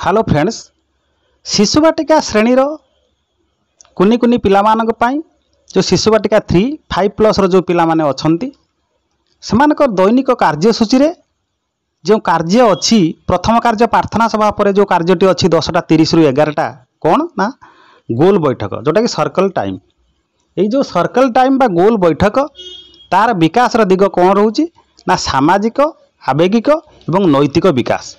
Hello friends, शिशु बाटिका श्रेणी कुनी कुनी पिलामानक पई जो शिशु बाटिका 3-5+ जो पिला माने अछंती सेमानक दैनिक कार्यसूची रे जो कार्य अच्छी प्रथम कार्य प्रार्थना सभा पर जो कार्यटी अच्छी 10:30 रु 11टा कौन ना गोल बैठक जोटा कि सर्कल टाइम। ये जो सर्कल टाइम बा गोल बैठक तार विकास दिग कौन रोचे ना सामाजिक आवेगिक एवं नैतिक विकास।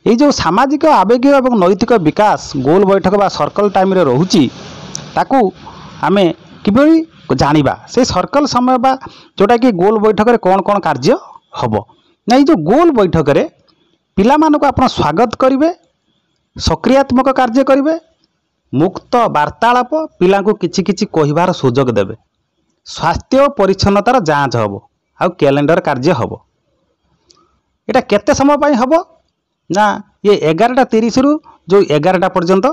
ये जो सामाजिक आवेगिक और नैतिक विकास गोल बैठक बा सर्कल टाइम रे रोची ताकू आमे किबरी जानिबा से सर्कल समय बा जोटा कि गोल बैठक रे कौन कौन कार्य हबो ना। ये जो गोल बैठक रे पिला मानको आपण स्वागत करिवे, सक्रियात्मक कार्य करिवे, मुक्त वार्तालाप पिला को किछि किछि कहिबार सुजोग देबे, स्वास्थ्य और परिच्छन्नतार जांच हबो आ कैलेंडर कार्य हबो। एटा केते समय पई हबो ना ये 11:30 रु जो 11टा पर्यंत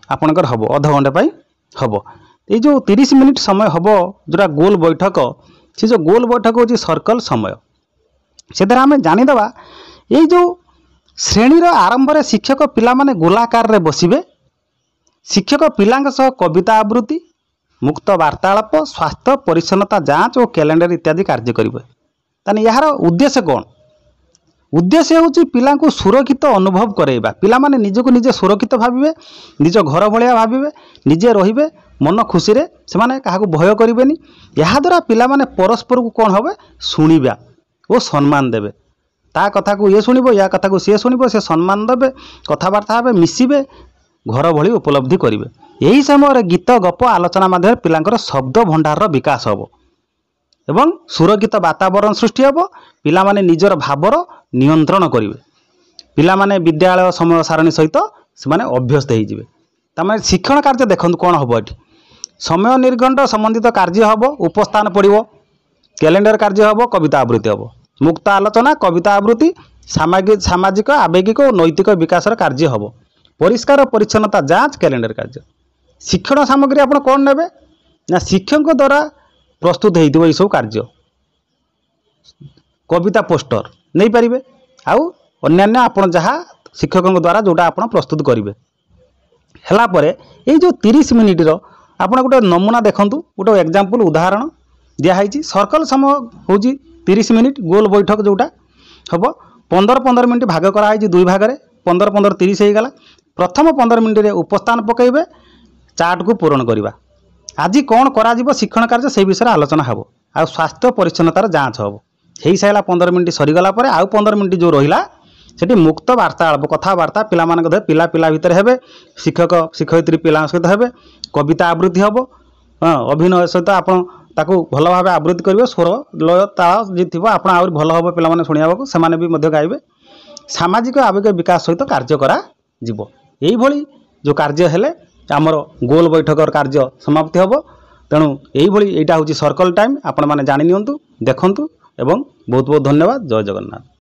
आपनकर हबो आधा घंटा पई हबो। ये जो 30 मिनिट समय हबो जोरा गोल बैठक से जो गोल बैठक होची सर्कल समय से द्वारा आम जानीदबा ये जो श्रेणी आरंभ रे शिक्षक पिला माने गोलाकार रे बसिबे, शिक्षक पिलांक सह कविता आवृत्ति, मुक्त वार्तालाप, स्वास्थ्य परिच्छन्नता जांच और कैलेंडर इत्यादि कार्य करिवे। ताने यार उद्देश्य कौन? उद्देश्य होची पिला को सुरक्षित अनुभव करेबा, पिला माने निजको निजे सुरक्षित भाबिबे, निज घर भलिया भाबिबे, निजे रहिबे मन खुशी रे, से माने काहाको भय करिवेनी। या द्वारा पिला माने परस्पर को कौन होबे सुनिबा ओ सम्मान देबे, ता कथा को ये सुनिबो या कथा को सी सुनिबो, से सम्मान देबे, कथाबार्ता हेबे, मिसिबे, घर भली उपलब्धि करिवे। यही समय गीत गप आलोचना माध्यम पिलांकर शब्द भंडार विकास हबो एवं सुरक्षित वातावरण सृष्टि हबो। पिला माने निजर भावर नियंत्रण करिवे, पिला माने विद्यालय समय सारणी सहित से माने अभ्यस्त हो जिवे। तमाने शिक्षण कार्य देखंतु कोन हबो एठी समय निर्घंट संबंधित कार्य हबो, उपस्थान पड़िबो, कैलेंडर कार्य हबो, कविता आवृत्ति हबो, मुक्त आलोचना, कविता आवृत्ति, सामाजिक आवेगिक और नैतिक विकास कार्य हबो, परिष्कार परिच्छन्नता जांच, कैलेंडर कार्य। शिक्षण सामग्री आपण कोन नेबे ना शिक्षक द्वारा प्रस्तुत होइतिबो ई सब कार्य, कविता पोस्टर नहीं पारिबे आउ अन्यान्य आपण जहाँ शिक्षकों द्वारा जोटा आपण प्रस्तुत करिवे। हला परे ए जो 30 मिनिट रो आपण गोटे नमूना देखंतु, गोटे एग्जांपल उदाहरण दिया है। सर्कल समय होची 30 मिनिट, गोल बैठक जोटा हबो 15-15 मिनिट भाग करा है दुई भाग रे, 15-15 30 हो गला। प्रथम 15 मिनिट रे उपस्थान पकेइबे, चार्ट को पूरण करिबा, आज कौन करा जीवो शिक्षण कार्य से विषय आलोचना हबो आ स्वास्थ्य परिच्छन्नतार जांच हबो। हेई साइला 15 मिनिट सरीगला परे आउ 15 मिनिट जो रहिला सेठी मुक्त वार्तालाप, कथाबार्ता पिला मानक दे पिला पिला भितर हेबे, शिक्षक शिक्षयित्री पिला सहित हेबे, कविता आवृत्ति हबो, अभिनय सहित आपण ताकू भल भाबे आवृत्ति करिवे, स्वर लय ताल जे थिबो आपण आउर भल हबो पिला माने सुनियाबो, से माने भी मध्य गाइबे। सामाजिक आवेग विकास सहित कार्य करा जीवो। एई भली जो कार्य हेले आमर गोल बैठकर कार्य समाप्ति हबो। तेणु एई भली एटा होची सर्कल टाइम, आपण माने जानि नियंतु, देखंतु एवं बहुत बहुत धन्यवाद। जय जगन्नाथ।